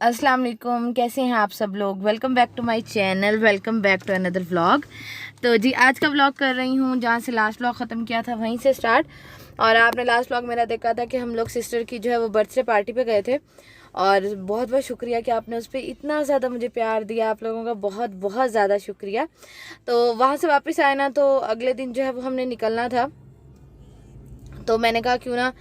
अस्सलाम वालेकुम, कैसे हैं आप सब लोग। Welcome back to my channel, welcome back to another vlog. तो जी आज का व्लॉग कर रही हूँ जहाँ से लास्ट व्लॉग ख़त्म किया था वहीं से स्टार्ट। और आपने लास्ट व्लॉग मेरा देखा था कि हम लोग सिस्टर की जो है वो बर्थडे पार्टी पे गए थे। और बहुत बहुत शुक्रिया कि आपने उस पर इतना ज़्यादा मुझे प्यार दिया, आप लोगों का बहुत बहुत ज़्यादा शुक्रिया। तो वहाँ से वापस आए ना, तो अगले दिन जो है वो हमने निकलना था। तो मैंने कहा क्यों ना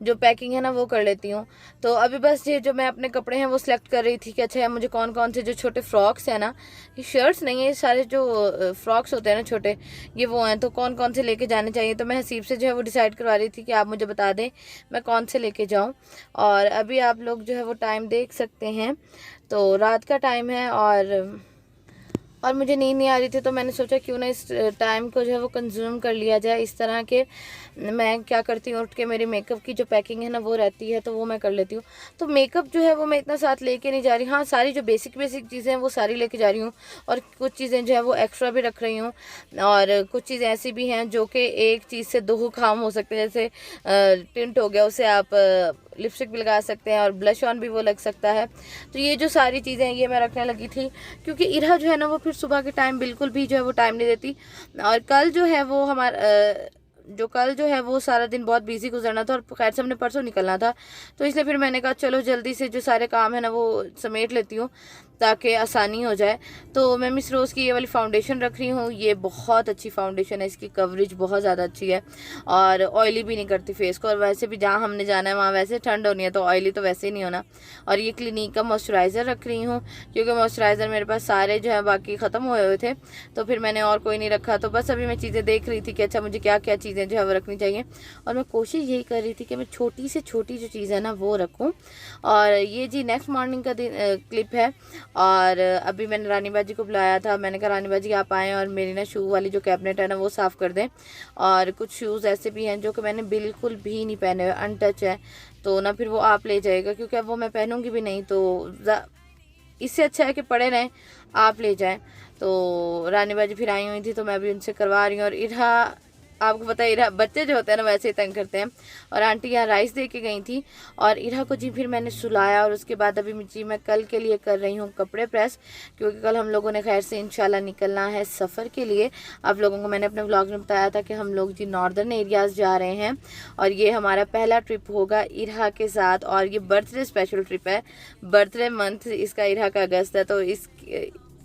जो पैकिंग है ना वो कर लेती हूँ। तो अभी बस ये जो मैं अपने कपड़े हैं वो सिलेक्ट कर रही थी कि अच्छा मुझे कौन कौन से जो छोटे फ्रॉक्स हैं ना, ये शर्ट्स नहीं है, ये सारे जो फ्रॉक्स होते हैं ना छोटे, ये वो हैं, तो कौन कौन से लेके जाने चाहिए। तो मैं हसीब से जो है वो डिसाइड करवा रही थी कि आप मुझे बता दें मैं कौन से लेके जाऊँ। और अभी आप लोग जो है वो टाइम देख सकते हैं, तो रात का टाइम है और मुझे नींद नहीं आ रही थी। तो मैंने सोचा क्यों ना इस टाइम को जो है वो कंज्यूम कर लिया जाए इस तरह के। मैं क्या करती हूँ, उठ के मेरी मेकअप की जो पैकिंग है ना वो रहती है, तो वो मैं कर लेती हूँ। तो मेकअप जो है वो मैं इतना साथ लेके नहीं जा रही। हाँ, सारी जो बेसिक चीज़ें हैं वो सारी लेके जा रही हूँ, और कुछ चीज़ें जो है वो एक्स्ट्रा भी रख रही हूँ। और कुछ चीज़ें ऐसी भी हैं जो कि एक चीज़ से दो काम हो सकते हैं। जैसे टिंट हो गया, उसे आप लिपस्टिक भी लगा सकते हैं, और ब्लश ऑन भी वो लग सकता है। तो ये जो सारी चीज़ें हैं ये मैं रखने लगी थी, क्योंकि इरा जो है ना वो फिर सुबह के टाइम बिल्कुल भी जो है वो टाइम नहीं देती। और कल जो है वो कल जो है वो सारा दिन बहुत बिजी गुजरना था, और खैर से हमने परसों निकलना था। तो इसलिए फिर मैंने कहा चलो जल्दी से जो सारे काम है ना वो समेट लेती हूँ ताकि आसानी हो जाए। तो मैं मिस रोज़ की ये वाली फ़ाउंडेशन रख रही हूँ। ये बहुत अच्छी फ़ाउंडेशन है, इसकी कवरेज बहुत ज़्यादा अच्छी है, और ऑयली भी नहीं करती फेस को। और वैसे भी जहाँ हमने जाना है वहाँ वैसे ठंड होनी है, तो ऑयली तो वैसे ही नहीं होना। और ये क्लिनिक का मॉइस्चराइज़र रख रही हूँ, क्योंकि मॉइस्चराइज़र मेरे पास सारे जो है बाकी ख़त्म हुए हुए थे, तो फिर मैंने और कोई नहीं रखा। तो बस अभी मैं चीज़ें देख रही थी कि अच्छा मुझे क्या क्या चीज़ें जो है वो रखनी चाहिए, और मैं कोशिश यही कर रही थी कि मैं छोटी से छोटी जो चीज़ है ना वो रखूँ। और ये जी नेक्स्ट मॉर्निंग का दिन क्लिप है। और अभी मैंने रानी बाजी को बुलाया था, मैंने कहा रानी बाजी आप आएँ और मेरी ना शू वाली जो कैबिनेट है ना वो साफ़ कर दें। और कुछ शूज़ ऐसे भी हैं जो कि मैंने बिल्कुल भी नहीं पहने हुए, अनटच है, तो ना फिर वो आप ले जाएगा, क्योंकि अब वो मैं पहनूंगी भी नहीं, तो इससे अच्छा है कि पड़े रहें, आप ले जाएं। तो रानी बाजी फिर आई हुई थी, तो मैं अभी उनसे करवा रही हूँ। और इरा, आपको पता है इरा बच्चे जो होते हैं ना वैसे ही तंग करते हैं। और आंटी यहाँ राइस दे के गई थी, और इरा को जी फिर मैंने सुलाया। और उसके बाद अभी जी मैं कल के लिए कर रही हूँ कपड़े प्रेस, क्योंकि कल हम लोगों ने खैर से इंशाल्लाह निकलना है सफ़र के लिए। आप लोगों को मैंने अपने व्लॉग में बताया था कि हम लोग जी नॉर्दर्न एरियाज़ जा रहे हैं, और ये हमारा पहला ट्रिप होगा इरा के साथ। और ये बर्थडे स्पेशल ट्रिप है, बर्थडे मंथ इसका इरा का अगस्त है। तो इस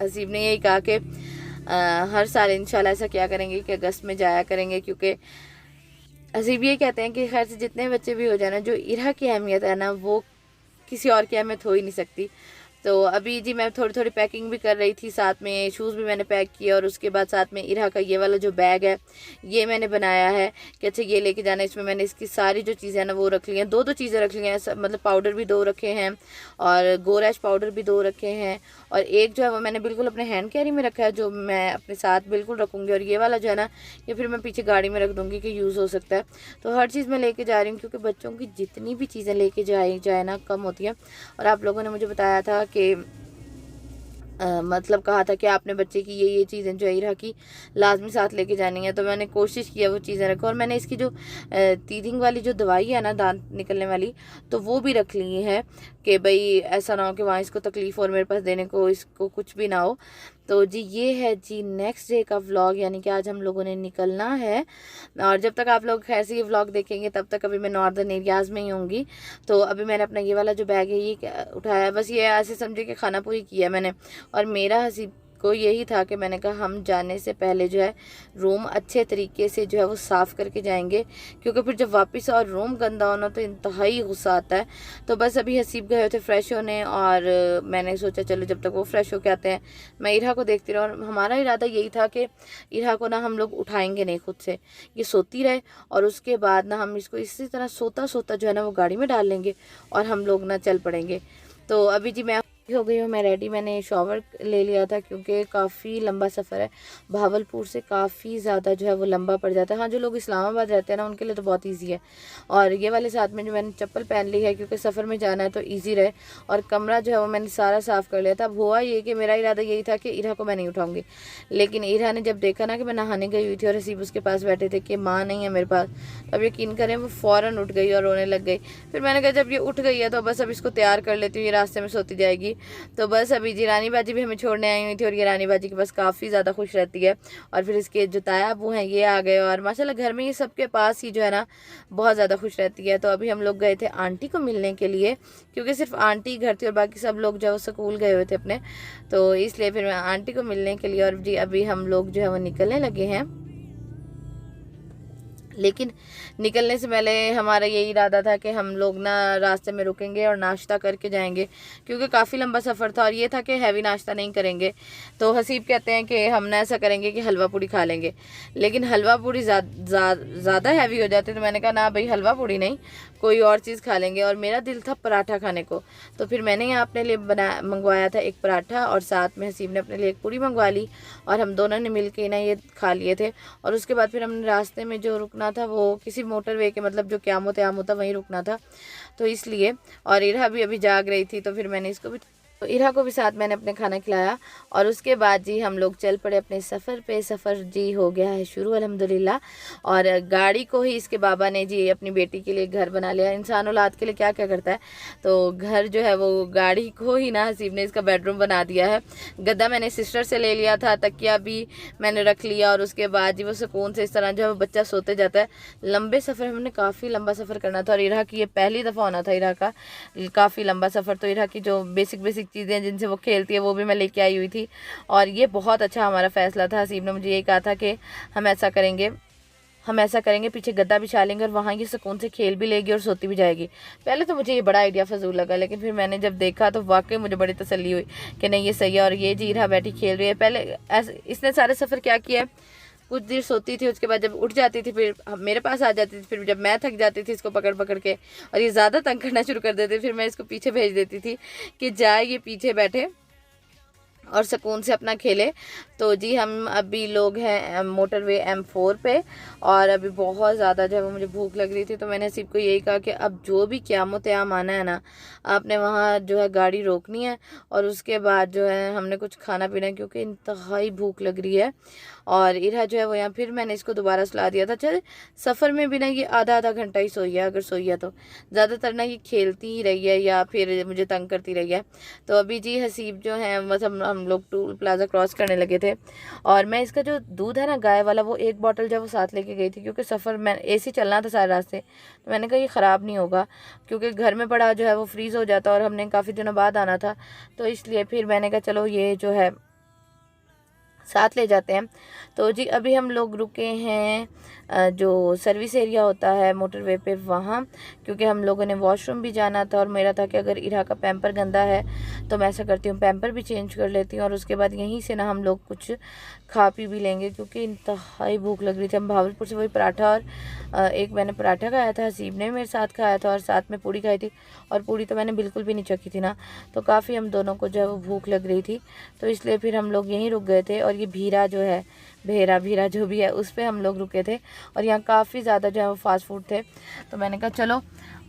हसीब ने यही कहा कि हर साल इंशाल्लाह ऐसा क्या करेंगे कि अगस्त में जाया करेंगे, क्योंकि हसीब ये कहते हैं कि खैर से जितने बच्चे भी हो जाए ना, जो इरा की अहमियत है ना वो किसी और की अहमियत हो ही नहीं सकती। तो अभी जी मैं थोड़ी थोड़ी पैकिंग भी कर रही थी, साथ में शूज़ भी मैंने पैक किया। और उसके बाद साथ में इरा का ये वाला जो बैग है ये मैंने बनाया है कि अच्छा ये लेके जाना है। इसमें मैंने इसकी सारी जो चीज़ें हैं ना वो रख ली हैं, दो चीज़ें रख ली हैं, मतलब पाउडर भी दो रखे हैं, और गोरैश पाउडर भी दो रखे हैं। और एक जो है वो मैंने बिल्कुल अपने हैंड कैरी में रखा है, जो मैं अपने साथ बिल्कुल रखूँगी। और ये वाला जो है ना ये फिर मैं पीछे गाड़ी में रख दूँगी कि यूज़ हो सकता है। तो हर चीज़ मैं लेके जा रही हूँ, क्योंकि बच्चों की जितनी भी चीज़ें लेके जाए ना कम होती है। और आप लोगों ने मुझे बताया था कि मतलब कहा था कि आपने बच्चे की ये चीज़ें जो इरा की लाजमी साथ लेके जानी है, तो मैंने कोशिश किया वो चीज़ें रखो। और मैंने इसकी जो टीथिंग वाली जो दवाई है ना, दांत निकलने वाली, तो वो भी रख ली है कि भाई ऐसा ना हो कि वहाँ इसको तकलीफ़ और मेरे पास देने को इसको कुछ भी ना हो। तो जी ये है जी नेक्स्ट डे का व्लॉग, यानी कि आज हम लोगों ने निकलना है। और जब तक आप लोग खैर से ये व्लॉग देखेंगे तब तक अभी मैं नॉर्दर्न एरियाज़ में ही होंगी। तो अभी मैंने अपना ये वाला जो बैग है ये उठाया है, बस ये ऐसे समझे कि खाना पूरी किया मैंने। और मेरा हसीब को यही था कि मैंने कहा हम जाने से पहले जो है रूम अच्छे तरीके से जो है वो साफ़ करके जाएंगे, क्योंकि फिर जब वापस और रूम गंदा होना तो इंतहाई गुस्सा आता है। तो बस अभी हसीब गए थे फ्रेश होने, और मैंने सोचा चलो जब तक वो फ्रेश होके आते हैं मैं इरा को देखती रहूँ। और हमारा इरादा यही था कि इरा को ना हम लोग उठाएंगे नहीं खुद से, ये सोती रहे, और उसके बाद ना हम इसको इसी तरह सोता सोता जो है ना वो गाड़ी में डाल लेंगे और हम लोग ना चल पड़ेंगे। तो अभी जी मैं हो गई हूँ मैं रेडी। मैंने शॉवर ले लिया था क्योंकि काफ़ी लंबा सफ़र है, भावलपुर से काफ़ी ज़्यादा जो है वो लंबा पड़ जाता है। हाँ, जो लोग इस्लामाबाद रहते हैं ना उनके लिए तो बहुत इजी है। और ये वाले साथ में जो मैंने चप्पल पहन ली है क्योंकि सफ़र में जाना है तो ईजी रहे। और कमरा जो है वो मैंने सारा साफ़ कर लिया था। अब हुआ ये कि मेरा इरादा यही था कि इरा को मैं नहीं उठाऊँगी, लेकिन इरा ने जब देखा ना कि मैं नहाने गई हुई थी और हसीब उसके पास बैठे थे कि माँ नहीं है मेरे पास, तो अब यकीन करें वो फ़ौरन उठ गई और रोने लग गई। फिर मैंने कहा जब ये उठ गई है तो बस अब इसको तैयार कर लेती हूँ, ये रास्ते में सोती जाएगी। तो बस अभी जी रानी बाजी भी हमें छोड़ने आई हुई थी और ये रानी बाजी के पास काफ़ी ज़्यादा खुश रहती है। और फिर इसके जो ताया अबू हैं ये आ गए और माशाल्लाह घर में ये सबके पास ही जो है ना बहुत ज़्यादा खुश रहती है। तो अभी हम लोग गए थे आंटी को मिलने के लिए क्योंकि सिर्फ आंटी घर थी और बाकी सब लोग जो है स्कूल गए हुए थे अपने, तो इसलिए फिर मैं आंटी को मिलने के लिए। और जी अभी हम लोग जो है वो निकलने लगे हैं, लेकिन निकलने से पहले हमारा यही इरादा था कि हम लोग ना रास्ते में रुकेंगे और नाश्ता करके जाएंगे क्योंकि काफ़ी लंबा सफ़र था और ये था कि हैवी नाश्ता नहीं करेंगे। तो हसीब कहते हैं कि हम ना ऐसा करेंगे कि हलवा पूड़ी खा लेंगे, लेकिन हलवा पूड़ी ज़्यादा हैवी हो जाती है। तो मैंने कहा ना भाई हलवा पूड़ी नहीं, कोई और चीज़ खा लेंगे। और मेरा दिल था पराठा खाने को, तो फिर मैंने यहाँ अपने लिए मंगवाया था एक पराठा और साथ में हसीब ने अपने लिए एक पूड़ी मंगवा ली और हम दोनों ने मिल के ना ये खा लिए थे। और उसके बाद फिर हमने रास्ते में जो रुकना था वो किसी मोटरवे के मतलब जो क्यामो त्याम होता वहीं रुकना था, तो इसलिए। और इरा भी अभी जाग रही थी तो फिर मैंने इसको भी, तो इरा को भी साथ मैंने अपने खाना खिलाया। और उसके बाद जी हम लोग चल पड़े अपने सफ़र पे। सफ़र जी हो गया है शुरू अल्हम्दुलिल्लाह। और गाड़ी को ही इसके बाबा ने जी अपनी बेटी के लिए घर बना लिया। इंसान औलाद के लिए क्या क्या करता है, तो घर जो है वो गाड़ी को ही ना हसीब ने इसका बेडरूम बना दिया है। गद्दा मैंने सिस्टर से ले लिया था, तकिया भी मैंने रख लिया और उसके बाद जी वो सुकून से इस तरह जो है बच्चा सोते जाता है। लंबे सफ़र हमने काफ़ी लंबा सफ़र करना था और इरा की ये पहली दफ़ा होना था इरा का काफ़ी लंबा सफ़र। तो इरा की जो बेसिक चीज़ें जिनसे वो खेलती है वो भी मैं लेके आई हुई थी और ये बहुत अच्छा हमारा फ़ैसला था। हसीब ने मुझे यही कहा था कि हम ऐसा करेंगे, पीछे गद्दा बिछा लेंगे और वहाँ ये सुकून से खेल भी लेगी और सोती भी जाएगी। पहले तो मुझे ये बड़ा आइडिया फजूल लगा, लेकिन फिर मैंने जब देखा तो वाकई मुझे बड़ी तसल्ली हुई कि नहीं ये सही है। और ये जी इरा बैठी खेल रही है। पहले इसने सारे सफ़र क्या किया है, कुछ देर सोती थी, उसके बाद जब उठ जाती थी फिर मेरे पास आ जाती थी, फिर जब मैं थक जाती थी इसको पकड़ पकड़ के और ये ज़्यादा तंग करना शुरू कर देती, फिर मैं इसको पीछे भेज देती थी कि जाए ये पीछे बैठे और सुकून से अपना खेले। तो जी हम अभी लोग हैं मोटरवे M4 पे और अभी बहुत ज़्यादा जो है वो मुझे भूख लग रही थी, तो मैंने हसीब को यही कहा कि अब जो भी क़यामो क़याम आना है ना, आपने वहाँ जो है गाड़ी रोकनी है और उसके बाद जो है हमने कुछ खाना पीना है क्योंकि इंतहाई भूख लग रही है। और इरा जो है वो यहाँ, फिर मैंने इसको दोबारा सुला दिया था। चल सफ़र में भी ना ये आधा घंटा ही सोई है, अगर सोई है तो ज़्यादातर ना ये खेलती ही रही है या फिर मुझे तंग करती रही है। तो अभी जी हसीब जो है मतलब हम लोग टोल प्लाजा क्रॉस करने लगे थे और मैं इसका जो दूध है ना गाय वाला वो एक बॉटल जब वो साथ लेके गई थी क्योंकि सफ़र में AC चलना था सारे रास्ते, तो मैंने कहा ये ख़राब नहीं होगा क्योंकि घर में पड़ा जो है वो फ्रीज़ हो जाता और हमने काफ़ी दिनों बाद आना था, तो इसलिए फिर मैंने कहा चलो ये जो है साथ ले जाते हैं। तो जी अभी हम लोग रुके हैं जो सर्विस एरिया होता है मोटरवे पे वहाँ, क्योंकि हम लोगों ने वॉशरूम भी जाना था और मेरा था कि अगर इरा का पैम्पर गंदा है तो मैं ऐसा करती हूँ पैम्पर भी चेंज कर लेती हूँ और उसके बाद यहीं से ना हम लोग कुछ खा पी भी लेंगे क्योंकि इंतहाई भूख लग रही थी। हम भावलपुर से वही पराठा और एक मैंने पराठा खाया था, हसीब ने मेरे साथ खाया था और साथ में पूड़ी खाई थी और पूड़ी तो मैंने बिल्कुल भी नहीं चखी थी ना, तो काफ़ी हम दोनों को जो है वो भूख लग रही थी, तो इसलिए फिर हम लोग यहीं रुक गए थे। और ये भीरा जो है भेरा जो भी है उस पर हम लोग रुके थे और यहाँ काफ़ी ज़्यादा जो है वो फास्ट फूड थे, तो मैंने कहा चलो।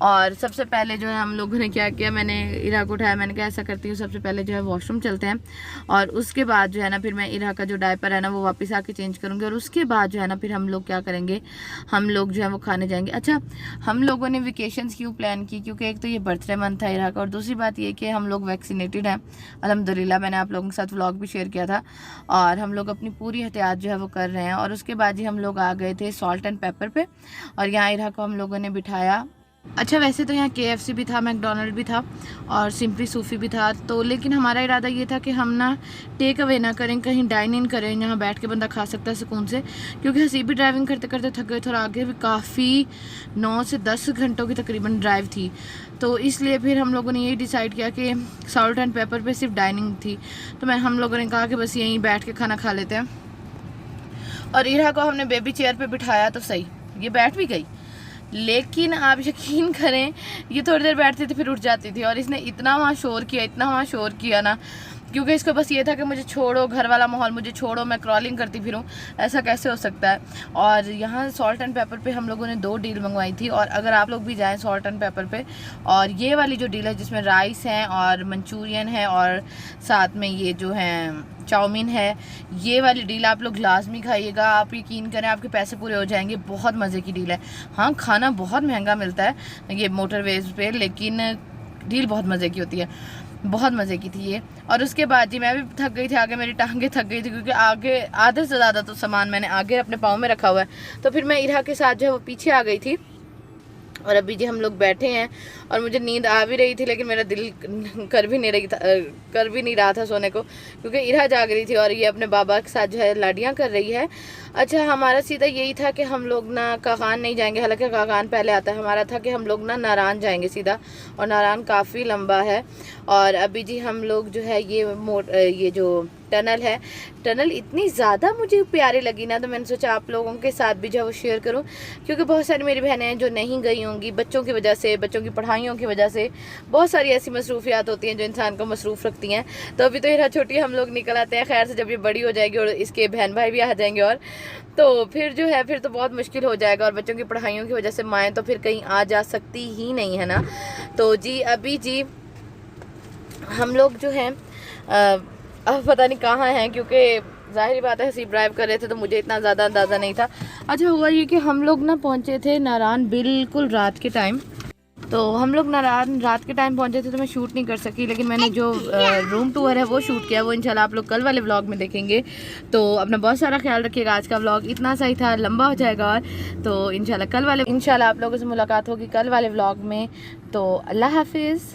और सबसे पहले जो है हम लोगों ने क्या किया, मैंने इरा को उठाया, मैंने कहा ऐसा करती हूँ सबसे पहले जो है वॉशरूम चलते हैं और उसके बाद जो है ना फिर मैं इरा का जो डायपर है ना वो वापस आके चेंज करूँगी और उसके बाद जो है ना फिर हम लोग क्या करेंगे, हम लोग जो है वो खाने जाएंगे। अच्छा, हम लोगों ने वेकेशंस क्यों प्लान की, क्योंकि एक तो ये बर्थडे मंथ था इरा का और दूसरी बात ये कि हम लोग वैक्सीनेटेड हैं अल्हम्दुलिल्लाह। मैंने आप लोगों के साथ व्लॉग भी शेयर किया था और हम लोग अपनी पूरी एहतियात जो है वो कर रहे हैं। और उसके बाद ही हम लोग आ गए थे सॉल्ट एंड पेपर पे और यहाँ इरा को हम लोगों ने बिठाया। अच्छा, वैसे तो यहाँ KFC भी था, मैकडोनल्ड भी था और सिंपली सूफ़ी भी था, तो लेकिन हमारा इरादा ये था कि हम ना टेक अवे ना करें, कहीं डाइन इन करें, यहाँ बैठ के बंदा खा सकता है सुकून से, क्योंकि हसीब भी ड्राइविंग करते करते थक गए थे और आगे भी काफ़ी 9 से 10 घंटों की तकरीबन ड्राइव थी, तो इसलिए फिर हम लोगों ने यही डिसाइड किया कि सॉल्ट एंड पेपर पर सिर्फ डाइनिंग थी, तो हम लोगों ने कहा कि बस यहीं बैठ के खाना खा लेते हैं। और इरा को हमने बेबी चेयर पर बिठाया तो सही, ये बैठ भी गई, लेकिन आप यकीन करें ये थोड़ी देर बैठती थी फिर उठ जाती थी, और इसने इतना वहाँ शोर किया, इतना वहाँ शोर किया ना, क्योंकि इसको बस ये था कि मुझे छोड़ो, घर वाला माहौल मुझे छोड़ो, मैं क्रॉलिंग करती फिरूं, ऐसा कैसे हो सकता है। और यहाँ सॉल्ट एंड पेपर पे हम लोगों ने 2 डील मंगवाई थी, और अगर आप लोग भी जाएं सॉल्ट एंड पेपर पे, और ये वाली जो डील है जिसमें राइस हैं और मंचूरियन है और साथ में ये जो है चाउमीन है, ये वाली डील आप लोग लाजमी खाइएगा। आप यकीन करें आपके पैसे पूरे हो जाएंगे, बहुत मज़े की डील है। हाँ, खाना बहुत महंगा मिलता है ये मोटरवेज पे, लेकिन डील बहुत मज़े की होती है, बहुत मज़े की थी ये। और उसके बाद जी मैं भी थक गई थी, आगे मेरी टांगें थक गई थी, क्योंकि आगे आधे से ज़्यादा तो सामान मैंने आगे अपने पाँव में रखा हुआ है, तो फिर मैं इरा के साथ जो है वो पीछे आ गई थी। और अभी जी हम लोग बैठे हैं, और मुझे नींद आ भी रही थी, लेकिन मेरा दिल कर भी नहीं रहा था सोने को, क्योंकि इरा जाग रही थी और ये अपने बाबा के साथ जो है लाडियाँ कर रही है। अच्छा, हमारा सीधा यही था कि हम लोग ना काकान नहीं जाएंगे, हालांकि काकान पहले आता है। हमारा था कि हम लोग ना नारायण जाएंगे सीधा, और नारायण काफ़ी लंबा है। और अभी जी हम लोग जो है ये जो टनल है, टनल इतनी ज़्यादा मुझे प्यारी लगी ना, तो मैंने सोचा आप लोगों के साथ भी जो है वो शेयर करूं, क्योंकि बहुत सारी मेरी बहनें हैं जो नहीं गई होंगी बच्चों की वजह से, बच्चों की पढ़ाइयों की वजह से। बहुत सारी ऐसी मसरूफियात होती हैं जो इंसान को मसरूफ़ रखती हैं। तो अभी तो ये छोटी हम लोग निकल आते हैं, खैर से जब ये बड़ी हो जाएगी और इसके बहन भाई भी आ जाएंगे, और तो फिर जो है फिर तो बहुत मुश्किल हो जाएगा, और बच्चों की पढ़ाइयों की वजह से माएँ तो फिर कहीं आ जा सकती ही नहीं है ना। तो जी अभी जी हम लोग जो हैं अब पता नहीं कहाँ हैं, क्योंकि ज़ाहिर बात है हसीब ड्राइव कर रहे थे तो मुझे इतना ज़्यादा अंदाज़ा नहीं था। अच्छा, हुआ ये कि हम लोग ना पहुँचे थे नारायण बिल्कुल रात के टाइम, तो हम लोग नारायण रात के टाइम पहुँचे थे, तो मैं शूट नहीं कर सकी, लेकिन मैंने जो रूम टूर है वो शूट किया, वो इंशाल्लाह आप लोग कल वाले व्लॉग में देखेंगे। तो अपना बहुत सारा ख्याल रखिएगा, आज का व्लॉग इतना सही था, लंबा हो जाएगा, और तो इंशाल्लाह आप लोगों से मुलाकात होगी कल वाले व्लॉग में। तो अल्लाह हाफिज़।